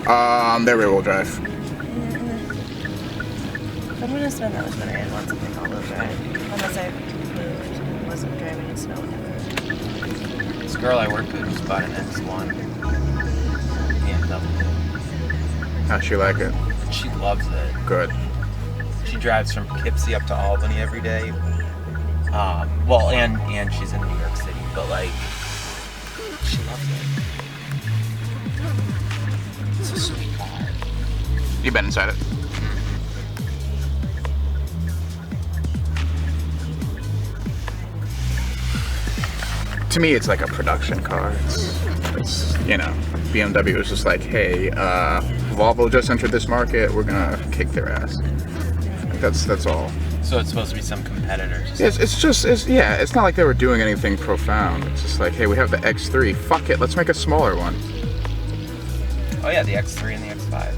They're rear-wheel drive. If I'm gonna spend that much money, I'd want something all-wheel drive. Unless I moved and wasn't driving in snow ever. This girl I worked with just bought an X1 BMW. How'd she like it? She loves it. Good. She drives from Poughkeepsie up to Albany every day. Well, and she's in New York City, but like, she loves it. It's a sweet car. You been inside it? To me, it's like a production car. It's you know, BMW is just like, hey, Volvo just entered this market. We're gonna kick their ass. That's all. So it's supposed to be some competitors. It's not like they were doing anything profound. It's just like, hey, we have the X3. Fuck it, let's make a smaller one. Oh yeah, the X3 and the X5.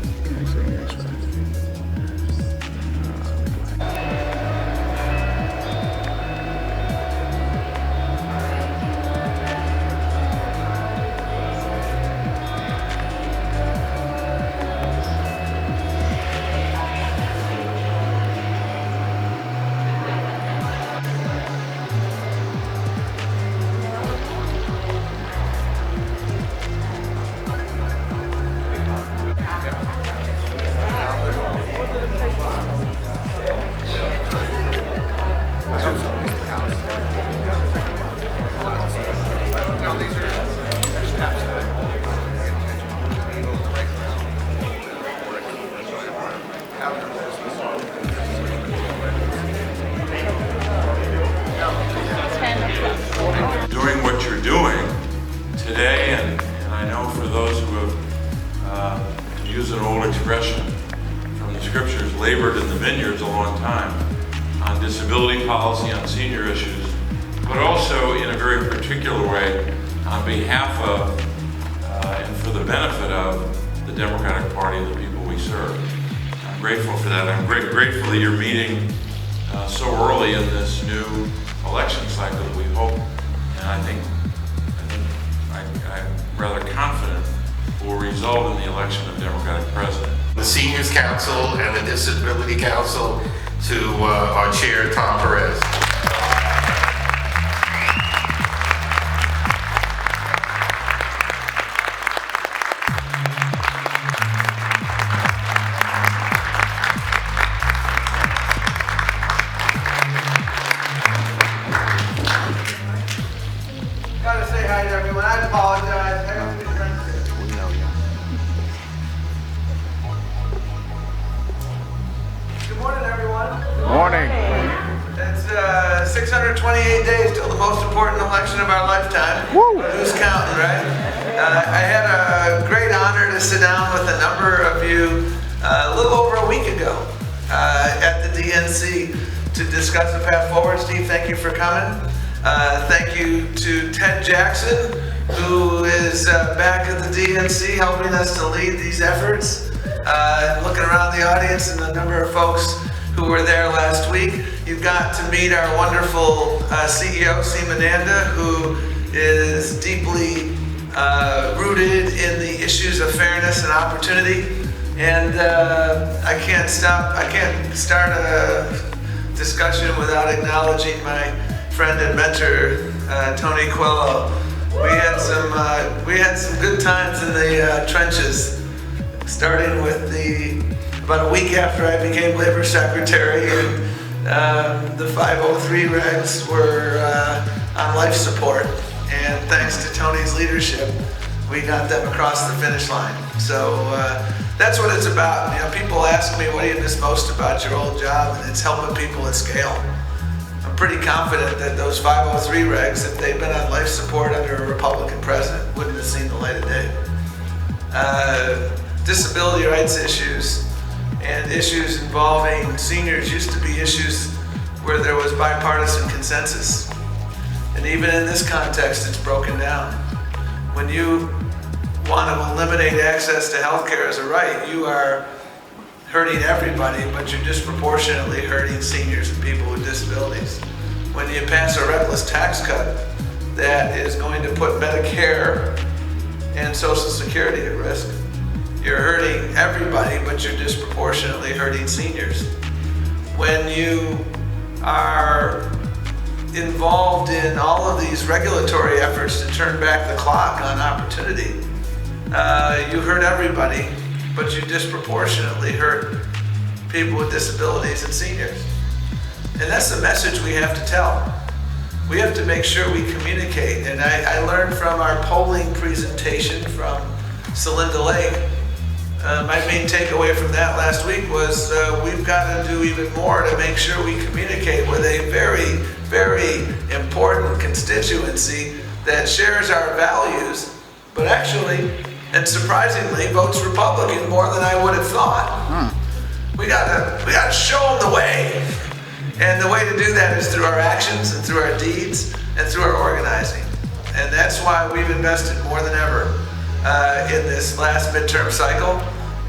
Doing what you're doing today, and I know for those who have, to use an old expression from the scriptures, labored in the vineyards a long time on disability policy, on senior issues, but also in a very particular way on behalf of and for the benefit of the Democratic Party and the people we serve. I'm grateful for that. I'm grateful that you're meeting so early in this new election cycle that we hope, and I'm rather confident will result in the election of Democratic president. The Seniors Council and the Disability Council to our chair, Tom Perez. Gotta say hi to everyone. I apologize. I don't think We know you. Good morning, everyone. Morning. It's 628 days till the most important election of our lifetime. Woo! Who's counting, right? I had a great honor to sit down with a number of you a little over a week ago at the DNC to discuss the path forward. Steve, thank you for coming. Thank you to Ted Jackson, who is back at the DNC helping us to lead these efforts. Looking around the audience and the number of folks who were there last week, you got to meet our wonderful CEO, Seema Nanda, who is deeply rooted in the issues of fairness and opportunity. And I can't start a discussion without acknowledging my friend and mentor, Tony Coelho. We had some good times in the trenches, starting with about a week after I became labor secretary, and the 503 regs were on life support. And thanks to Tony's leadership, we got them across the finish line. So that's what it's about. You know, people ask me, what do you miss most about your old job? And it's helping people at scale. I'm pretty confident that those 503 regs, if they'd been on life support under a Republican president, wouldn't have seen the light of day. Disability rights issues and issues involving seniors used to be issues where there was bipartisan consensus. And even in this context, it's broken down. When you want to eliminate access to healthcare as a right, you are hurting everybody, but you're disproportionately hurting seniors and people with disabilities. When you pass a reckless tax cut that is going to put Medicare and Social Security at risk, you're hurting everybody, but you're disproportionately hurting seniors. When you are involved in all of these regulatory efforts to turn back the clock on opportunity, you hurt everybody, but you disproportionately hurt people with disabilities and seniors. And that's the message we have to tell. We have to make sure we communicate. And I learned from our polling presentation from Celinda Lake, my main takeaway from that last week was we've got to do even more to make sure we communicate with a very, very important constituency that shares our values, but actually, and surprisingly, votes Republican more than I would have thought. We gotta show them the way. And the way to do that is through our actions and through our deeds and through our organizing. And that's why we've invested more than ever in this last midterm cycle.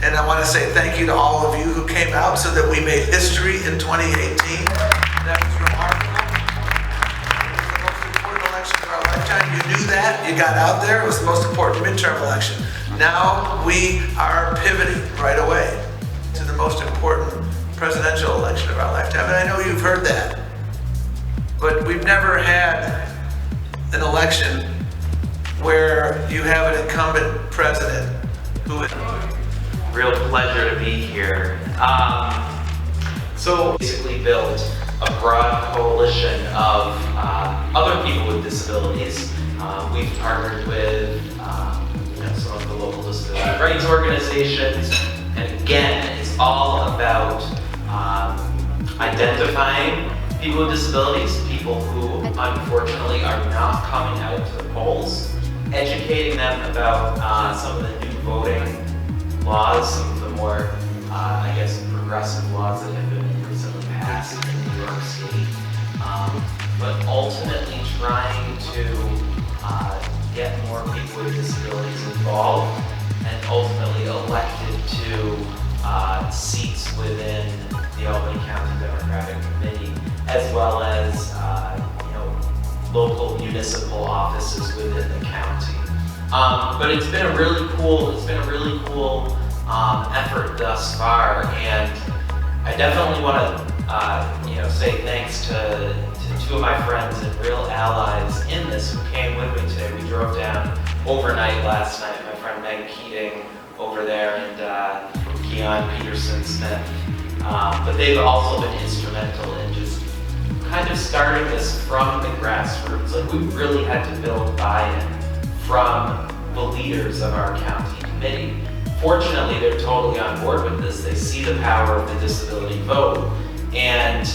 And I want to say thank you to all of you who came out so that we made history in 2018. That was remarkable. It was the most important election of our lifetime. You knew that. You got out there. It was the most important midterm election. Now we are pivoting right away to the most important presidential election of our lifetime. And I know you've heard that. But we've never had an election where you have an incumbent president who is... Real pleasure to be here. So basically built a broad coalition of other people with disabilities. We've partnered with some of the local disability rights organizations, and again, it's all about identifying people with disabilities, people who unfortunately are not coming out to the polls, educating them about some of the new voting laws, some of the more, I guess, progressive laws that have been recently passed in New York City, but ultimately trying to get more people with disabilities involved and ultimately elected to seats within the Albany County Democratic Committee, as well as local municipal offices within the county. But it's been a really cool effort thus far, and I definitely want to say thanks to two of my friends and real allies in this who came with me today. We drove down overnight last night. My friend Meg Keating over there and Keon Peterson Smith. But they've also been instrumental in just kind of starting this from the grassroots. Like, we really had to build buy-in from the leaders of our county committee. Fortunately, they're totally on board with this. They see the power of the disability vote. And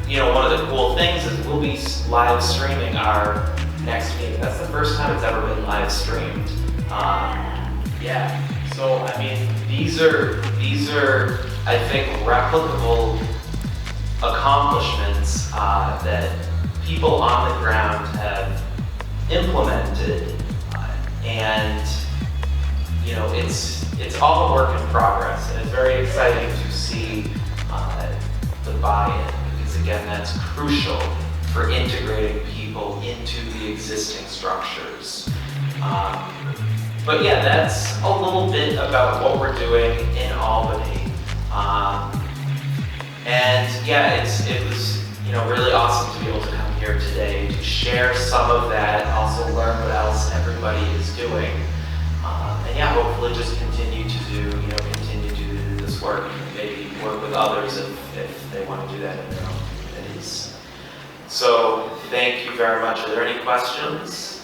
one of the cool things is we'll be live streaming our next meeting. That's the first time it's ever been live streamed. So I mean, these are I think replicable accomplishments that people on the ground have implemented, and it's all a work in progress, and it's very exciting to see the buy-in, because again, that's crucial for integrating people into the existing structures. But yeah, that's a little bit about what we're doing in Albany. And yeah, it was really awesome to be able to come here today to share some of that, also learn what else everybody is doing. And yeah, hopefully just continue to do this work, and maybe work with others if they want to do that in their own communities. So thank you very much. Are there any questions?